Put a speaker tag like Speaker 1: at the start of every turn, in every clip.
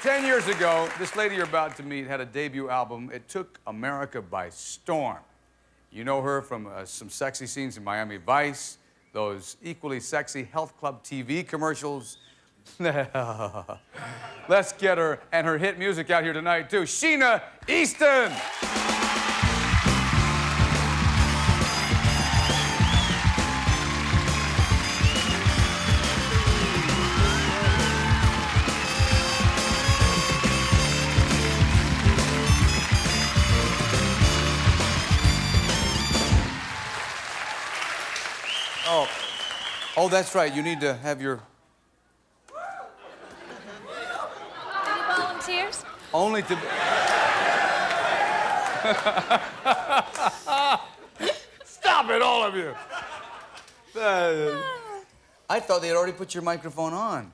Speaker 1: 10 years ago, this lady you're about to meet had a debut album. It took America by storm. You know her from some sexy scenes in Miami Vice, those equally sexy health club TV commercials. Let's get her and her hit music out here tonight, too. Sheena, Easton! Oh, that's right. You need to have your...
Speaker 2: Any volunteers?
Speaker 1: Only to... Stop it, all of you. I thought they had already put your microphone on.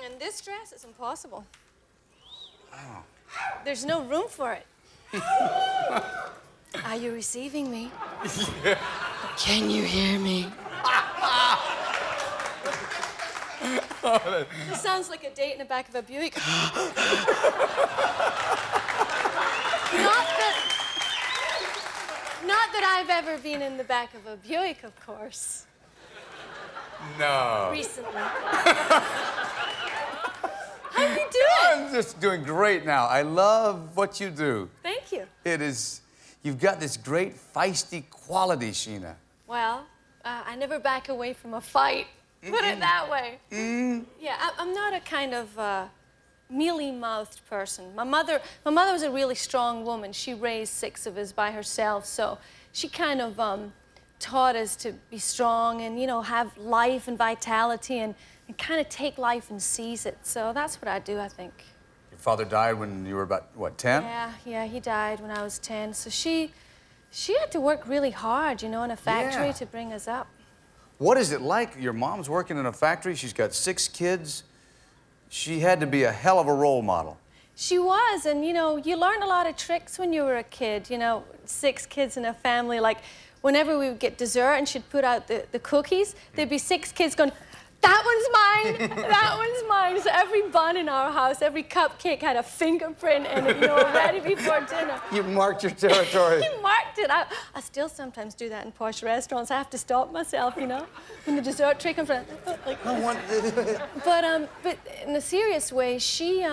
Speaker 2: In this dress, it's impossible. Oh. There's no room for it. Are you receiving me?
Speaker 1: Yeah.
Speaker 2: Can you hear me? This sounds like a date in the back of a Buick. Not that I've ever been in the back of a Buick, of course.
Speaker 1: No.
Speaker 2: Recently. How are you doing?
Speaker 1: I'm just doing great now. I love what you do.
Speaker 2: Thank you.
Speaker 1: It is... You've got this great feisty quality, Sheena.
Speaker 2: Well, I never back away from a fight. Put it that way. Yeah, I'm not a kind of mealy-mouthed person. My mother was a really strong woman. She raised 6 of us by herself, so she kind of taught us to be strong and, you know, have life and vitality and kind of take life and seize it. So that's what I do, I think.
Speaker 1: Your father died when you were about, what, 10?
Speaker 2: Yeah, he died when I was 10. So she had to work really hard, you know, in a factory to bring us up.
Speaker 1: What is it like? Your mom's working in a factory. She's got 6 kids. She had to be a hell of a role model.
Speaker 2: She was, and you know, you learned a lot of tricks when you were a kid. You know, 6 kids in a family. Like, whenever we would get dessert and she'd put out the cookies, there'd be 6 kids going, "That one's mine, that one's mine." So every bun in our house, every cupcake had a fingerprint in it, you know, ready before dinner.
Speaker 1: You marked your territory.
Speaker 2: You marked it. I still sometimes do that in posh restaurants. I have to stop myself, you know, when the dessert tray comes around. Like, but in a serious way, she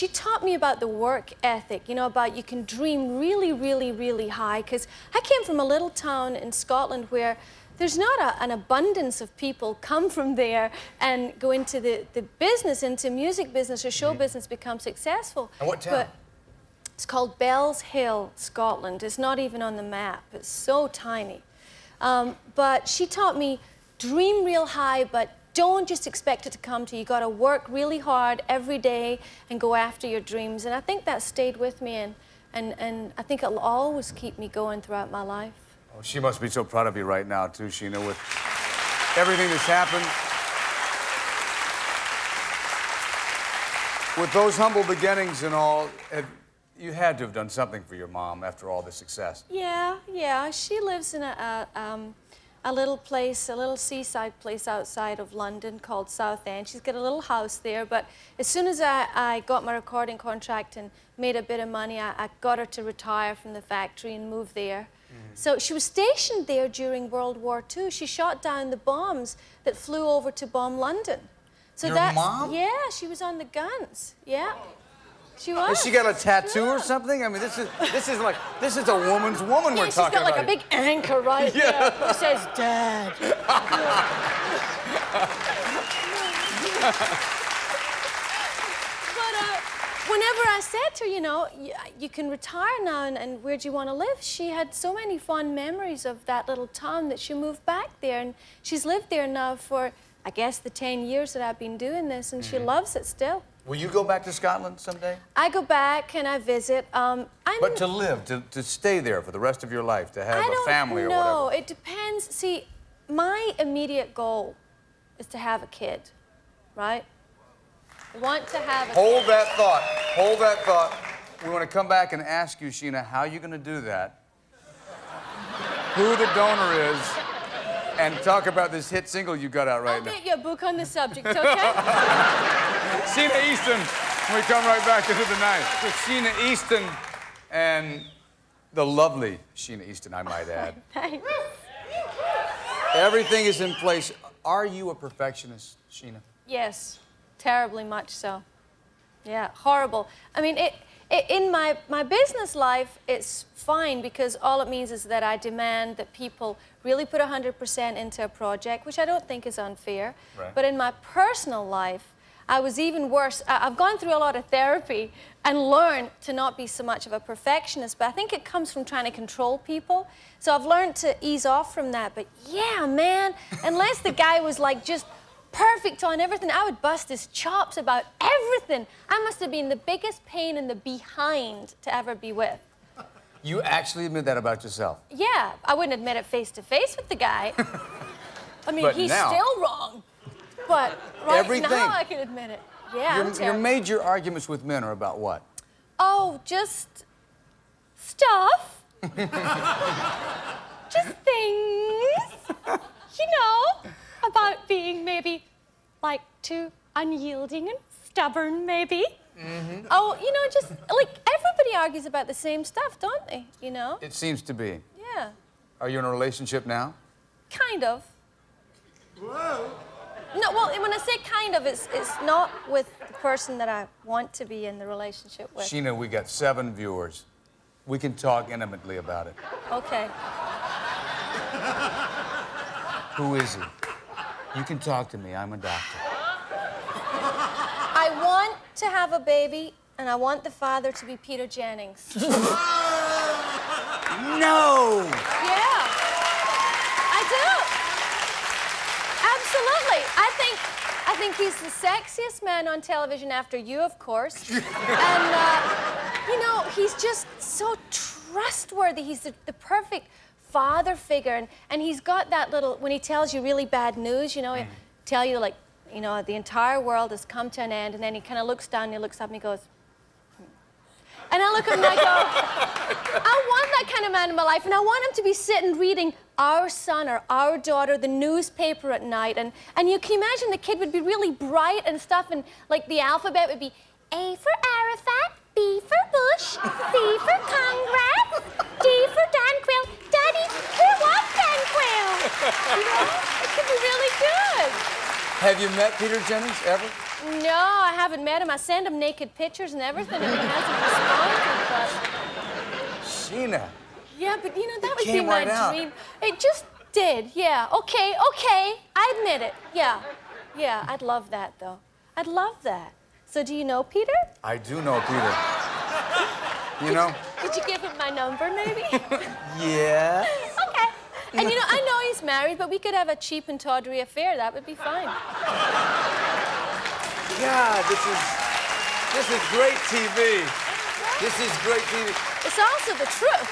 Speaker 2: taught me about the work ethic, you know, about you can dream really, really, really high. Because I came from a little town in Scotland where there's not an abundance of people come from there and go into the business, into music business or show business, become successful.
Speaker 1: And what town?
Speaker 2: But it's called Bells Hill, Scotland. It's not even on the map. It's so tiny. But she taught me, dream real high, but don't just expect it to come to you. You got to work really hard every day and go after your dreams. And I think that stayed with me, and I think it'll always keep me going throughout my life.
Speaker 1: Oh, she must be so proud of you right now, too, Sheena, with everything that's happened. With those humble beginnings and all, you had to have done something for your mom after all the success.
Speaker 2: Yeah. She lives in a little place, a little seaside place outside of London called Southend. She's got a little house there, but as soon as I got my recording contract and made a bit of money, I got her to retire from the factory and move there. So she was stationed there during World War II. She shot down the bombs that flew over to bomb London. So
Speaker 1: Your mom?
Speaker 2: Yeah, she was on the guns. Yeah, she was.
Speaker 1: Has she got a tattoo or something? I mean, this is a woman's woman we're talking about.
Speaker 2: She's got like a big anchor right there that says Dad. Whenever I said to her, you know, you can retire now, and where do you want to live? She had so many fond memories of that little town that she moved back there, and she's lived there now for, I guess, the 10 years that I've been doing this, and she loves it still.
Speaker 1: Will you go back to Scotland someday?
Speaker 2: I go back and I visit.
Speaker 1: But to live, to stay there for the rest of your life, to have a family or whatever?
Speaker 2: No, it depends. See, my immediate goal is to have a kid, right? I want to have a
Speaker 1: Hold that thought. Hold that thought. We want to come back and ask you, Sheena, how you're going to do that, who the donor is, and talk about this hit single you got out right now.
Speaker 2: I'll get you a book on the subject, okay?
Speaker 1: Sheena Easton. We come right back into the night with Sheena Easton and the lovely Sheena Easton, I might add.
Speaker 2: Thanks.
Speaker 1: Everything is in place. Are you a perfectionist, Sheena?
Speaker 2: Yes, terribly much so. Yeah, horrible. I mean, in my business life, it's fine because all it means is that I demand that people really put 100% into a project, which I don't think is unfair.
Speaker 1: Right.
Speaker 2: But in my personal life, I was even worse. I've gone through a lot of therapy and learned to not be so much of a perfectionist, but I think it comes from trying to control people. So I've learned to ease off from that. But yeah, man, unless the guy was like just perfect on everything, I would bust his chops about everything. I must have been the biggest pain in the behind to ever be with.
Speaker 1: You actually admit that about yourself?
Speaker 2: Yeah, I wouldn't admit it face to face with the guy. I mean,
Speaker 1: But
Speaker 2: he's
Speaker 1: now-
Speaker 2: still wrong. But right
Speaker 1: Everything.
Speaker 2: now I can admit it. Yeah, I'm
Speaker 1: Your
Speaker 2: terrible.
Speaker 1: major arguments with men are about what?
Speaker 2: Oh, just stuff. Just things. You know, about being maybe like too unyielding and stubborn, maybe.
Speaker 1: Mm-hmm.
Speaker 2: Oh, you know, just like everybody argues about the same stuff, don't they? You know?
Speaker 1: It seems to be.
Speaker 2: Yeah,
Speaker 1: Are you in a relationship now?
Speaker 2: kind of. Whoa. No, well, when I say kind of, it's not with the person that I want to be in the relationship with.
Speaker 1: Sheena, we got 7 viewers. We can talk intimately about it.
Speaker 2: Okay.
Speaker 1: Who is he? You can talk to me. I'm a doctor.
Speaker 2: I want to have a baby, and I want the father to be Peter Jennings.
Speaker 1: No!
Speaker 2: Yeah, I do. Absolutely. I think he's the sexiest man on television after you, of course. And, you know, he's just so trustworthy. He's the perfect father figure. And he's got that little, when he tells you really bad news, you know, he'll tell you, like, you know, the entire world has come to an end. And then he kind of looks down and he looks up and he goes, and I look at him and I go, I want that kind of man in my life, and I want him to be sitting reading Our Son or Our Daughter, the newspaper at night, and you can imagine the kid would be really bright and stuff, and like the alphabet would be A for Arafat, B for Bush, C for Congress, D for Danquil. Daddy, who was Danquil? You know, it could be really good.
Speaker 1: Have you met Peter Jennings ever?
Speaker 2: No, I haven't met him. I send him naked pictures and everything, and he hasn't responded.
Speaker 1: Sheena.
Speaker 2: Yeah, but you know, that would be
Speaker 1: came
Speaker 2: my
Speaker 1: right out.
Speaker 2: dream. It just did, yeah. Okay, I admit it. Yeah, I'd love that, though. I'd love that. So do you know Peter?
Speaker 1: I do know Peter. You know?
Speaker 2: Did you give him my number, maybe?
Speaker 1: Yeah.
Speaker 2: Okay. And you know, I know he's married, but we could have a cheap and tawdry affair. That would be fine.
Speaker 1: God, this is great TV. This is great TV.
Speaker 2: It's also the truth.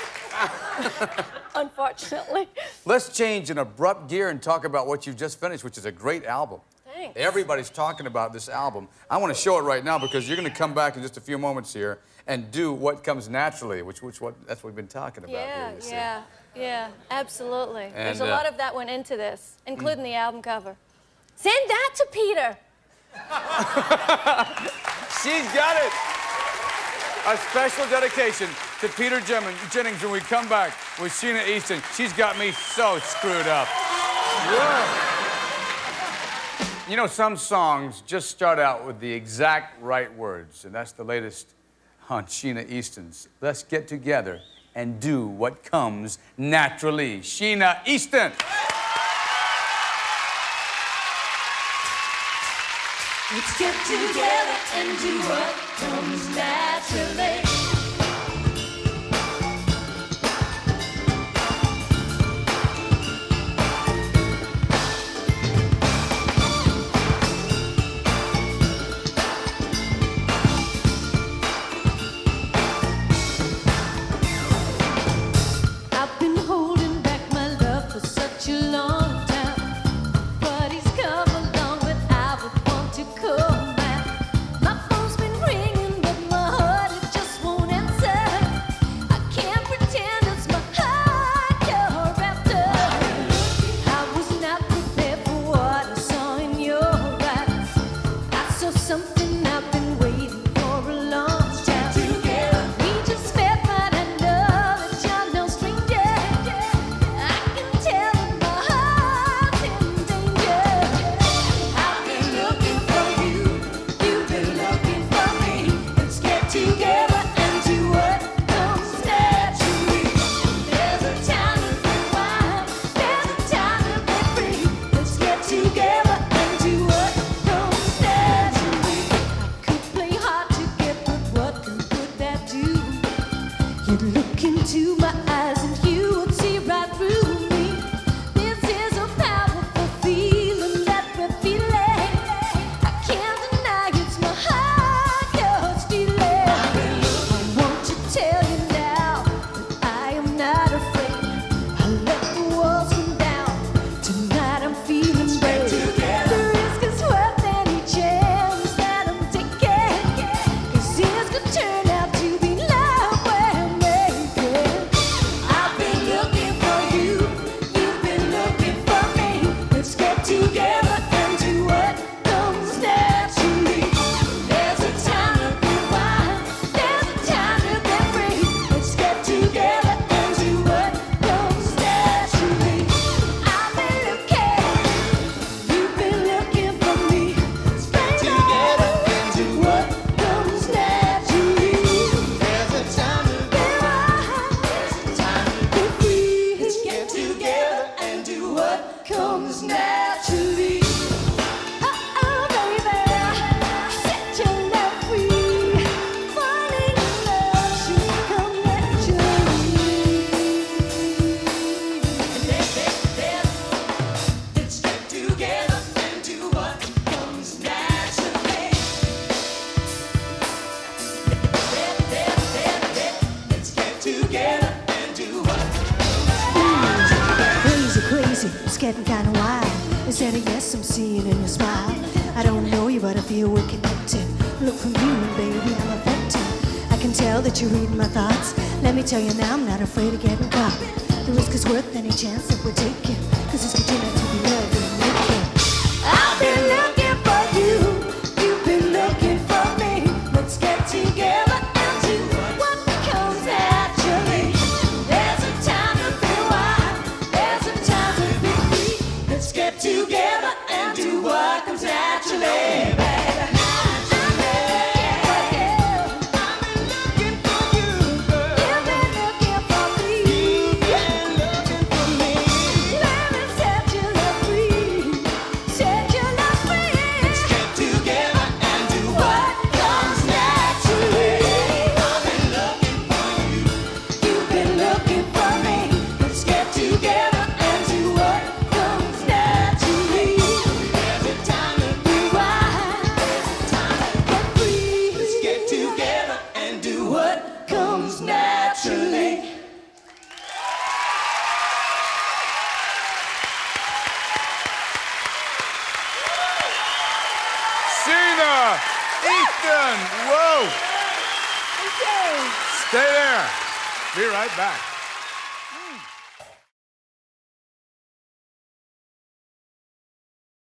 Speaker 2: Unfortunately.
Speaker 1: Let's change an abrupt gear and talk about what you've just finished, which is a great album.
Speaker 2: Thanks.
Speaker 1: Everybody's talking about this album. I want to show it right now because you're going to come back in just a few moments here and do what comes naturally, that's what we've been talking about here. You see.
Speaker 2: Yeah, absolutely.
Speaker 1: And,
Speaker 2: There's a lot of that went into this, including the album cover. Send that to Peter.
Speaker 1: She's got it. A special dedication to Peter Jennings when we come back with Sheena Easton. She's got me so screwed up. Whoa. You know, some songs just start out with the exact right words, and that's the latest on Sheena Easton's. Let's get together and do what comes naturally. Sheena Easton.
Speaker 3: Let's get together and do what comes naturally. I've been holding back my love for such a long time, but he's come along when I would want to come back. My phone's been ringing, but my heart it just into my eyes and you would see right through me. This is a powerful feeling that we're feeling. I can't deny it's my heart you're stealing. I want to tell you now that I am not afraid. I let the walls come down. Tonight I'm feeling brave. The risk is worth any chance that I'm taking. 'Cause this could turn out to be love we're making. I've been looking for you, you've been looking for me. Let's get together and do what comes naturally. There's a time to be wild, there's a time to be free. Let's get together and do what comes naturally. I've been looking, you've been looking for me. Let's get together and do what comes naturally. There's a time to be wild, there's a time to be free. Let's get together and do what comes naturally. Oh, baby, set your love free. Falling in love should come naturally. Let's get together and do what comes naturally. Let's get together and do what crazy, crazy, it's getting kinda wild. Instead of yes, I'm seeing in your smile. I don't know you, but I feel we're connected. Look from you, baby, I'm affected. I can tell that you're reading my thoughts. Let me tell you now, I'm not afraid of getting caught. The risk is worth any chance that we're taking. 'Cause this could turn out to be love we're making. I've been looking for you, you've been looking for me. Let's get together and do what comes naturally. There's a time to be wild, there's a time to be free. Let's get together and do what comes naturally, baby. I've been looking for you, girl. You've been looking for me. You've been looking for me. Let me set your love free. Set your love free. Let's get together and do what comes naturally. I've been looking for you. You've been looking for me. Let's get together and do what comes naturally. There's a time to be wild, there's a time to get free. Let's get together and do what comes naturally.
Speaker 1: Sheena! Easton! Whoa! Stay there. Be right back.